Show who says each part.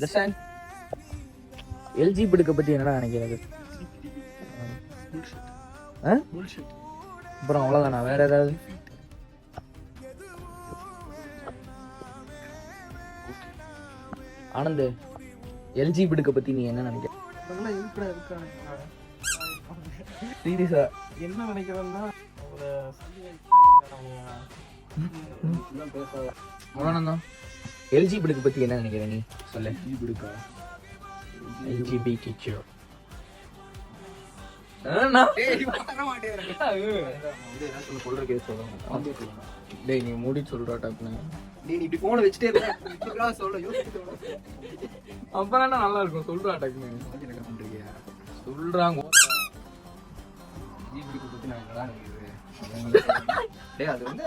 Speaker 1: Understand? எல்ஜிபிடிக்க பத்தி என்னடா நினைக்கிறது? அப்புறம் அவ்வளவுதானா? வேற ஏதாவது? ஆனந்த், எல்ஜிபிடிக்க பத்தி நீ என்ன நினைக்கிற? சீரியஸா
Speaker 2: என்ன நினைக்கிறேன்னா
Speaker 1: எல்ஜிபிடிக்க பத்தி என்ன நினைக்கிற நீ சொல்லு. எல்ஜிபிடிக்யூ டேய் நீ மூடி சொல்றா டக்குனு.
Speaker 2: நீ இப்படி போனை வச்சுட்டே இருக்க சொல்ல
Speaker 1: அப்பதான் நல்லா இருக்கும். சொல்றா டக்குனு. சொல்றாங்க
Speaker 2: அது வந்து